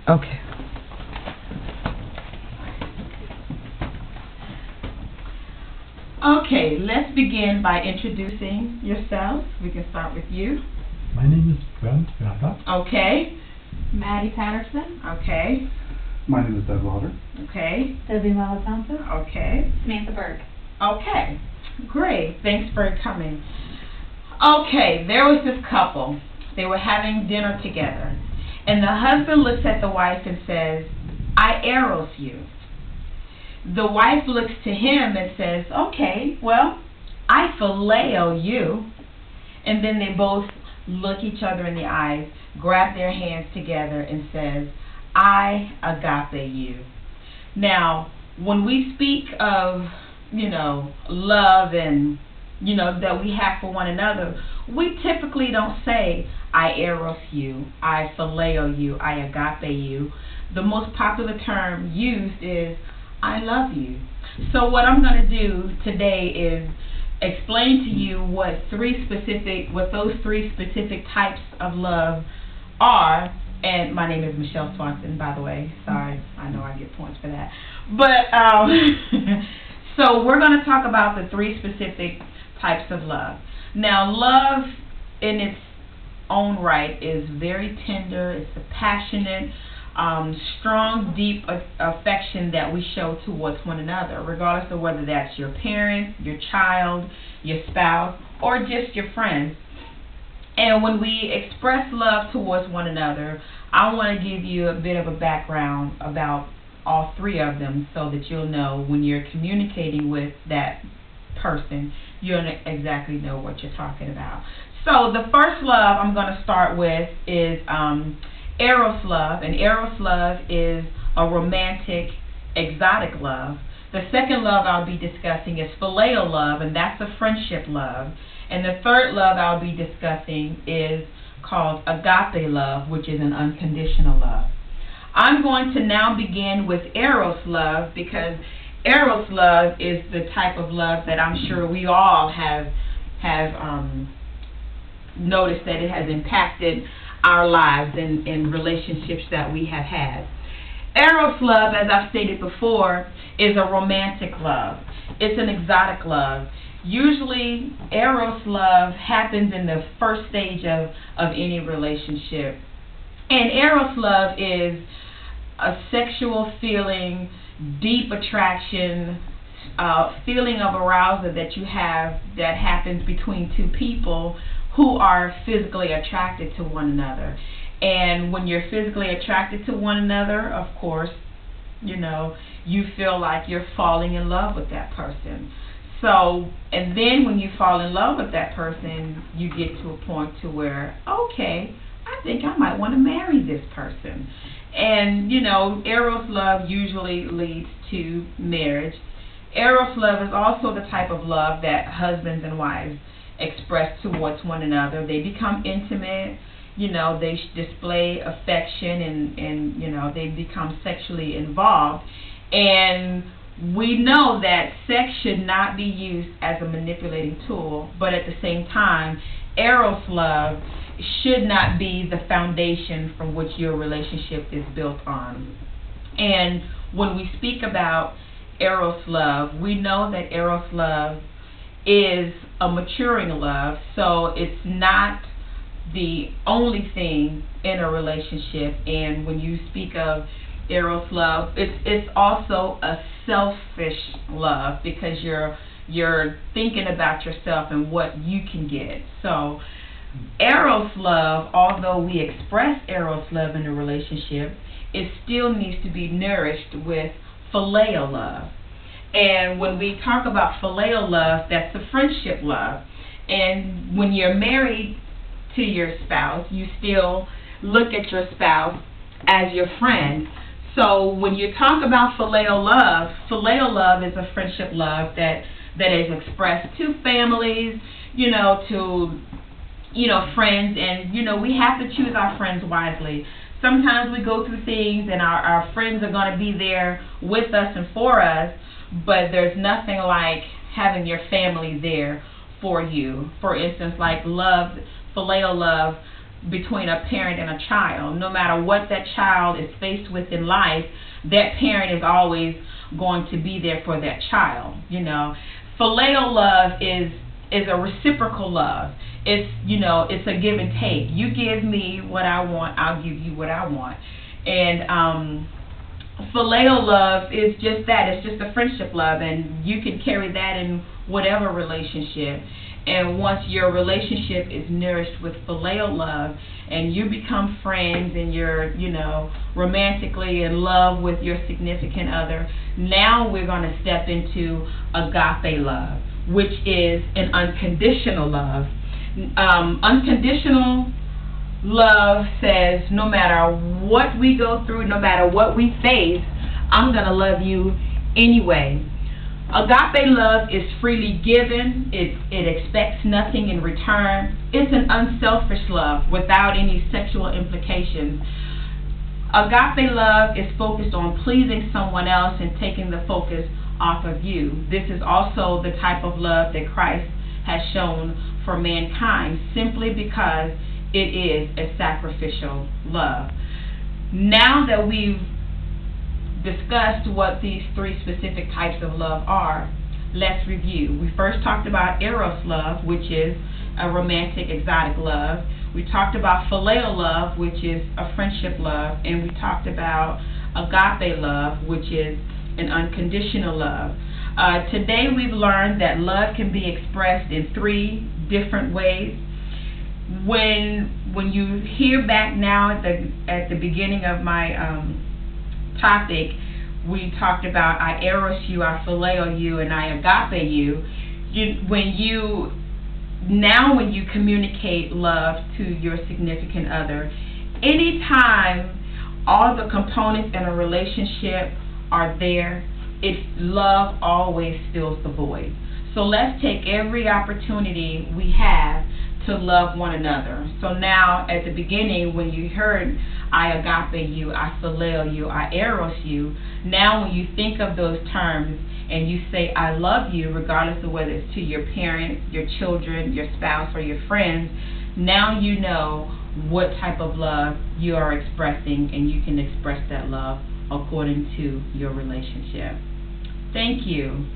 Okay. Okay, let's begin by introducing yourself. We can start with you. My name is Bernd Werder. Okay. Maddie Patterson. Okay. My name is Doug Lauder. Okay. Debbie Malasanto. Okay. Samantha Berg. Okay. Great. Thanks for coming. Okay, there was this couple. They were having dinner together. And the husband looks at the wife and says, "I eros you." The wife looks to him and says, "Okay, well, I phileo you." And then they both look each other in the eyes, grab their hands together and says, "I agape you." Now, when we speak of, love and, that we have for one another, we typically don't say, "I eros you," "I phileo you," "I agape you." The most popular term used is, "I love you." So what I'm going to do today is explain to you what those three specific types of love are. And my name is Michelle Swanson, by the way. Sorry, I know I get points for that. But so we're going to talk about the three specific types of love. Now, love in its own right is very tender. It's a passionate, strong, deep affection that we show towards one another, regardless of whether that's your parents, your child, your spouse, or just your friends. And when we express love towards one another, I want to give you a bit of a background about all three of them so that you'll know when you're communicating with that person, you'll exactly know what you're talking about. So the first love I'm going to start with is eros love, and eros love is a romantic, exotic love. The second love I'll be discussing is phileo love, and that's a friendship love. And the third love I'll be discussing is called agape love, which is an unconditional love. I'm going to now begin with eros love because eros love is the type of love that I'm sure we all have noticed that it has impacted our lives and relationships that we have had. Eros love, as I've stated before, is a romantic love. It's an exotic love. Usually, eros love happens in the first stage of any relationship. And eros love is a sexual feeling, deep attraction, feeling of arousal that you have that happens between two people who are physically attracted to one another. And when you're physically attracted to one another, of course, you feel like you're falling in love with that person. So, and then when you fall in love with that person, you get to a point to where, okay, I think I might want to marry this person. And, eros love usually leads to marriage. Eros love is also the type of love that husbands and wives express towards one another. They become intimate, they display affection and they become sexually involved. And we know that sex should not be used as a manipulating tool, but at the same time, eros love should not be the foundation from which your relationship is built on. And when we speak about eros love, we know that eros love is a maturing love, so it's not the only thing in a relationship. And when you speak of eros love, it's also a selfish love because you're thinking about yourself and what you can get. So eros love, although we express eros love in a relationship, it still needs to be nourished with phileo love. And when we talk about phileo love, that's a friendship love. And when you're married to your spouse, you still look at your spouse as your friend. So when you talk about phileo love is a friendship love that is expressed to families, to friends, and we have to choose our friends wisely. Sometimes we go through things and our friends are going to be there with us and for us, but there's nothing like having your family there for you. For instance, like phileo love between a parent and a child. No matter what that child is faced with in life, that parent is always going to be there for that child. Phileo love is a reciprocal love. It's it's a give and take. You give me what I want, I'll give you what I want. And Phileo love is just that. It's just a friendship love, and you can carry that in whatever relationship. And once your relationship is nourished with Phileo love, and you become friends, and you're romantically in love with your significant other, now we're going to step into Agape love, which is an unconditional love. Unconditional love says, no matter what we go through, no matter what we face, I'm going to love you anyway. Agape love is freely given. It expects nothing in return. It's an unselfish love without any sexual implications. Agape love is focused on pleasing someone else and taking the focus off of you. This is also the type of love that Christ has shown for mankind, simply because it is a sacrificial love. Now that we've discussed what these three specific types of love are, let's review. We first talked about eros love, which is a romantic, exotic love. We talked about phileo love, which is a friendship love. And we talked about agape love, which is an unconditional love. Today we've learned that love can be expressed in three different ways. When you hear back now at the beginning of my topic, we talked about I eros you, I phileo you, and I agape you. When you communicate love to your significant other, anytime all the components in a relationship are there, love always fills the void. So let's take every opportunity we have to love one another. So now at the beginning, when you heard I agape you, I phileo you, I eros you, now when you think of those terms and you say I love you, regardless of whether it's to your parents, your children, your spouse, or your friends, now you know what type of love you are expressing, and you can express that love according to your relationship. Thank you.